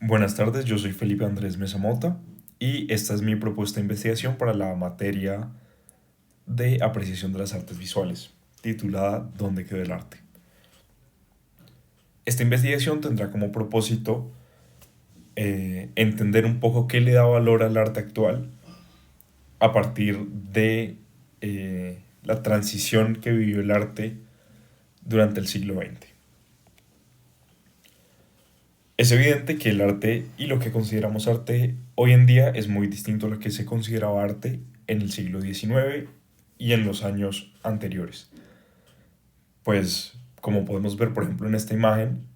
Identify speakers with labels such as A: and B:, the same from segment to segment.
A: Buenas tardes, yo soy Felipe Andrés Mesa Mota y esta es mi propuesta de investigación para la materia de apreciación de las artes visuales, titulada ¿Dónde quedó el arte? Esta investigación tendrá como propósito entender un poco qué le da valor al arte actual a partir de la transición que vivió el arte durante el siglo XX. Es evidente que el arte y lo que consideramos arte hoy en día es muy distinto a lo que se consideraba arte en el siglo XIX y en los años anteriores. Pues como podemos ver por ejemplo en esta imagen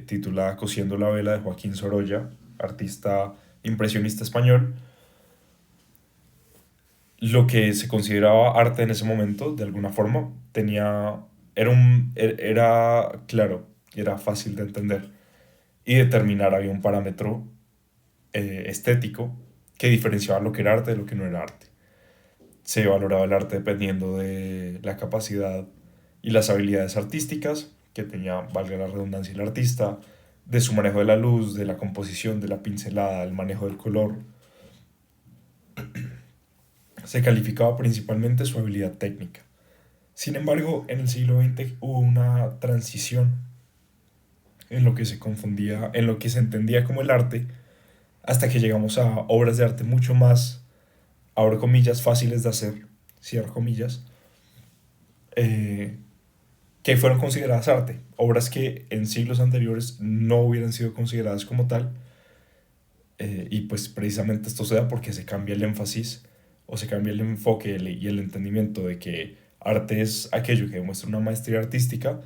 A: titulada Cosiendo la vela de Joaquín Sorolla, artista impresionista español, lo que se consideraba arte en ese momento de alguna forma era claro, era fácil de entender y determinar había un parámetro estético que diferenciaba lo que era arte de lo que no era arte. Se valoraba el arte dependiendo de la capacidad y las habilidades artísticas que tenía, valga la redundancia, el artista, de su manejo de la luz, de la composición, de la pincelada, el manejo del color. Se calificaba principalmente su habilidad técnica. Sin embargo, en el siglo XX hubo una transición en lo que se confundía, en lo que se entendía como el arte, hasta que llegamos a obras de arte mucho más, abro comillas, fáciles de hacer, cierro comillas, eh, que fueron consideradas arte. Obras que en siglos anteriores no hubieran sido consideradas como tal. Y pues precisamente esto se da porque se cambia el énfasis o se cambia el enfoque y el entendimiento de que arte es aquello que demuestra una maestría artística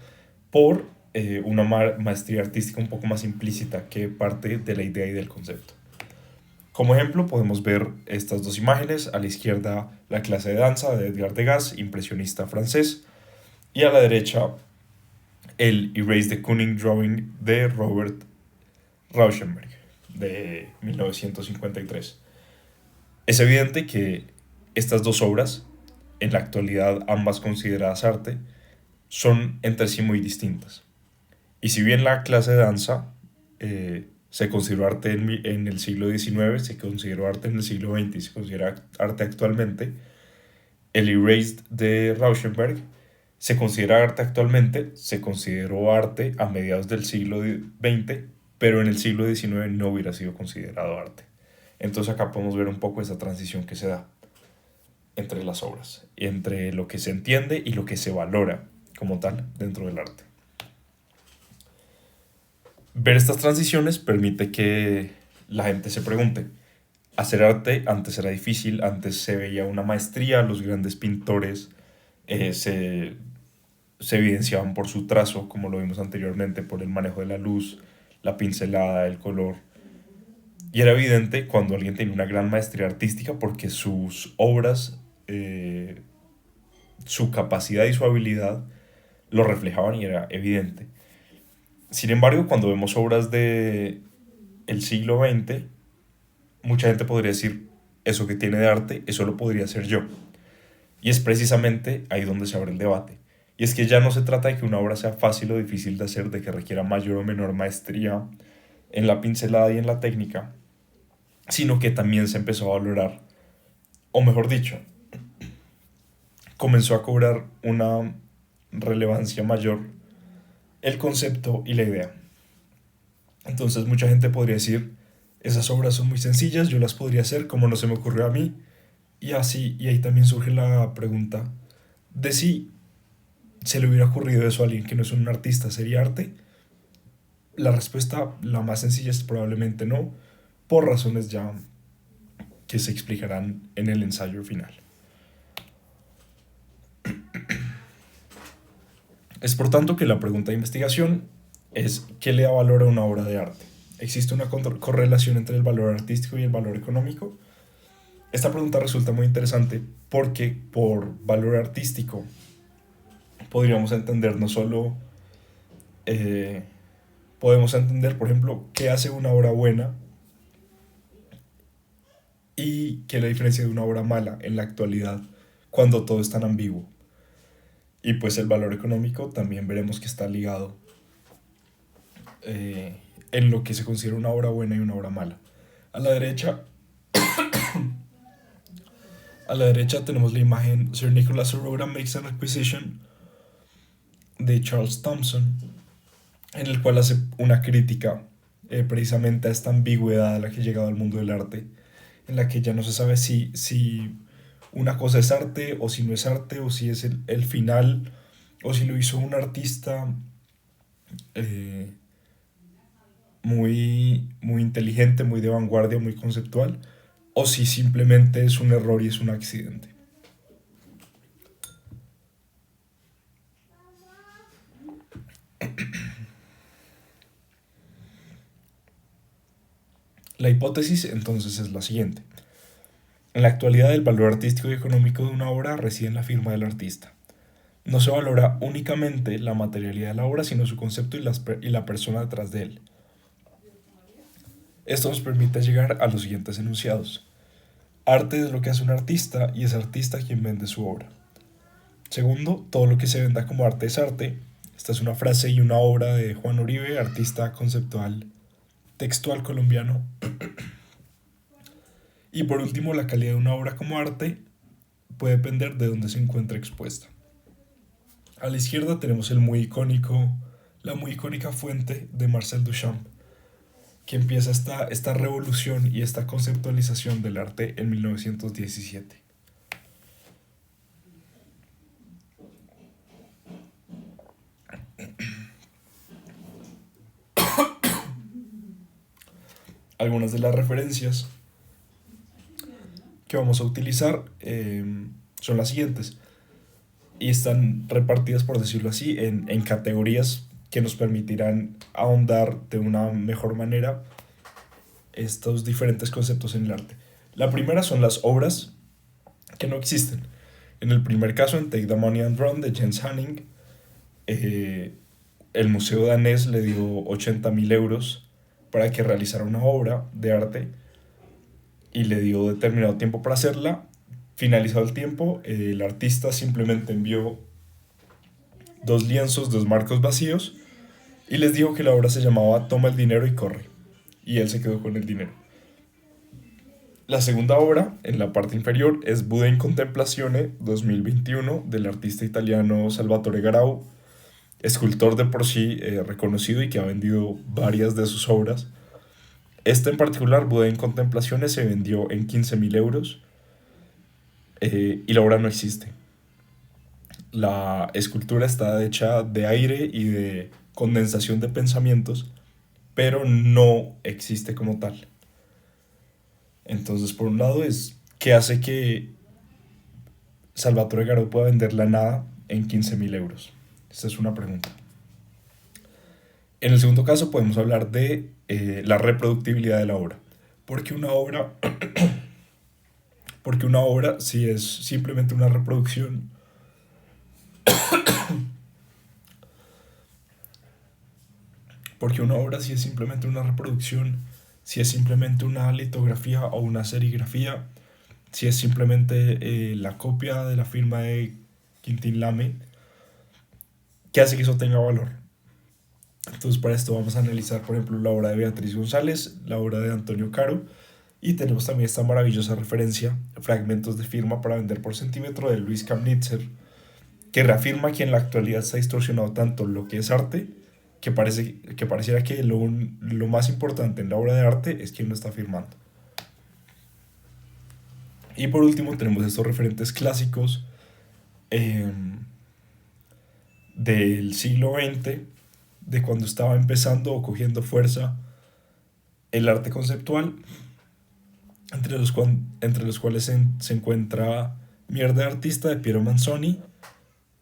A: por una maestría artística un poco más implícita que parte de la idea y del concepto. Como ejemplo, podemos ver estas dos imágenes. A la izquierda, la clase de danza de Edgar Degas, impresionista francés, y a la derecha, el Erase the Cunning Drawing de Robert Rauschenberg, de 1953. Es evidente que estas dos obras, en la actualidad ambas consideradas arte, son entre sí muy distintas. Y si bien la clase de danza se consideró arte en el siglo XIX, se consideró arte en el siglo XX y se considera arte actualmente, el Erased de Rauschenberg se considera arte actualmente, se consideró arte a mediados del siglo XX, pero en el siglo XIX no hubiera sido considerado arte. Entonces acá podemos ver un poco esa transición que se da entre las obras, entre lo que se entiende y lo que se valora como tal dentro del arte. Ver estas transiciones permite que la gente se pregunte, hacer arte antes era difícil, antes se veía una maestría, los grandes pintores eh, se, se evidenciaban por su trazo, como lo vimos anteriormente, por el manejo de la luz, la pincelada, el color. Y era evidente cuando alguien tenía una gran maestría artística porque sus obras, su capacidad y su habilidad lo reflejaban y era evidente. Sin embargo, cuando vemos obras de el siglo XX, mucha gente podría decir, eso que tiene de arte, eso lo podría hacer yo. Y es precisamente ahí donde se abre el debate. Y es que ya no se trata de que una obra sea fácil o difícil de hacer, de que requiera mayor o menor maestría en la pincelada y en la técnica, sino que también se empezó a valorar, o mejor dicho, comenzó a cobrar una relevancia mayor el concepto y la idea. Entonces mucha gente podría decir, esas obras son muy sencillas, yo las podría hacer como no se me ocurrió a mí. Y así, y ahí también surge la pregunta de si se le hubiera ocurrido eso a alguien que no es un artista, ¿sería arte? La respuesta, la más sencilla, es probablemente no, por razones ya que se explicarán en el ensayo final. Es por tanto que la pregunta de investigación es ¿qué le da valor a una obra de arte? ¿Existe una correlación entre el valor artístico y el valor económico? Esta pregunta resulta muy interesante porque por valor artístico podríamos entender no solo, eh, podemos entender, por ejemplo, qué hace una obra buena y qué es la diferencia de una obra mala en la actualidad cuando todo es tan ambiguo. Y pues el valor económico también veremos que está ligado en lo que se considera una obra buena y una obra mala. A la derecha, a la derecha tenemos la imagen Sir Nicholas Aurora Makes an Acquisition de Charles Thompson, en el cual hace una crítica precisamente a esta ambigüedad a la que ha llegado al mundo del arte, en la que ya no se sabe si una cosa es arte o si no es arte, o si es el final, o si lo hizo un artista eh, muy inteligente, muy de vanguardia, muy conceptual, o si simplemente es un error y es un accidente. La hipótesis entonces es la siguiente. En la actualidad el valor artístico y económico de una obra reside en la firma del artista. No se valora únicamente la materialidad de la obra, sino su concepto y la persona detrás de él. Esto nos permite llegar a los siguientes enunciados. Arte es lo que hace un artista y es artista quien vende su obra. Segundo, todo lo que se venda como arte es arte. Esta es una frase y una obra de Juan Uribe, artista conceptual textual colombiano. Y por último, la calidad de una obra como arte puede depender de dónde se encuentre expuesta. A la izquierda tenemos la muy icónica fuente de Marcel Duchamp, que empieza esta revolución y esta conceptualización del arte en 1917. Algunas de las referencias que vamos a utilizar son las siguientes y están repartidas, por decirlo así, en categorías que nos permitirán ahondar de una mejor manera estos diferentes conceptos en el arte. La primera son las obras que no existen. En el primer caso, en Take the Money and Run de Jens Hanning, eh, el museo danés le dio 80.000 euros para que realizara una obra de arte y le dio determinado tiempo para hacerla. Finalizado el tiempo, el artista simplemente envió 2 lienzos, 2 marcos vacíos y les dijo que la obra se llamaba Toma el dinero y corre. Y él se quedó con el dinero. La segunda obra, en la parte inferior, es Buda in Contemplazione 2021 del artista italiano Salvatore Garau, escultor de por sí reconocido y que ha vendido varias de sus obras. Esta en particular, Buda en Contemplaciones, se vendió en 15.000 euros y la obra no existe. La escultura está hecha de aire y de condensación de pensamientos, pero no existe como tal. Entonces, por un lado, ¿qué hace que Salvatore Garau pueda venderla nada en 15.000 euros? Esta es una pregunta. En el segundo caso podemos hablar de la reproductibilidad de la obra. Porque una obra, porque una obra, si es simplemente una reproducción, porque una obra, si es simplemente una reproducción, si es simplemente una litografía o una serigrafía, si es simplemente la copia de la firma de Quintín Lame, ¿qué hace que eso tenga valor? Entonces, para esto vamos a analizar, por ejemplo, la obra de Beatriz González, la obra de Antonio Caro, y tenemos también esta maravillosa referencia, Fragmentos de firma para vender por centímetro, de Luis Kamnitzer, que reafirma que en la actualidad se ha distorsionado tanto lo que es arte, que pareciera que lo más importante en la obra de arte es quien lo está firmando. Y por último tenemos estos referentes clásicos eh, del siglo XX, de cuando estaba empezando o cogiendo fuerza el arte conceptual, entre los cuales se encuentra Mierda de artista de Piero Manzoni,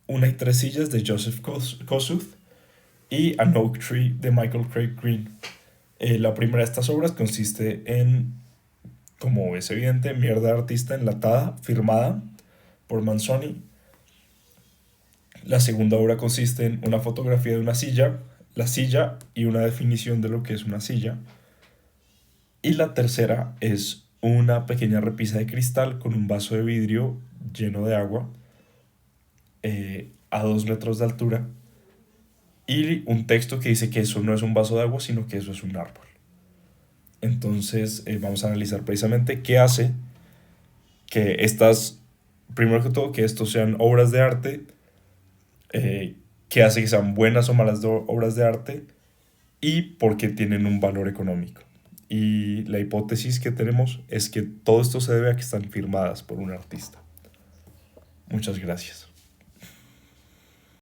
A: Una y tres sillas de Joseph Kosuth y An Oak Tree de Michael Craig Green. La primera de estas obras consiste en, como es evidente, Mierda de artista enlatada, firmada por Manzoni. La segunda obra consiste en una fotografía de una silla, la silla y una definición de lo que es una silla. Y la tercera es una pequeña repisa de cristal con un vaso de vidrio lleno de agua a 2 metros de altura y un texto que dice que eso no es un vaso de agua, sino que eso es un árbol. Entonces vamos a analizar precisamente qué hace que estas, primero que todo, que estos sean obras de arte, eh, qué hace que sean buenas o malas obras de arte y por qué tienen un valor económico. Y la hipótesis que tenemos es que todo esto se debe a que están firmadas por un artista. Muchas gracias.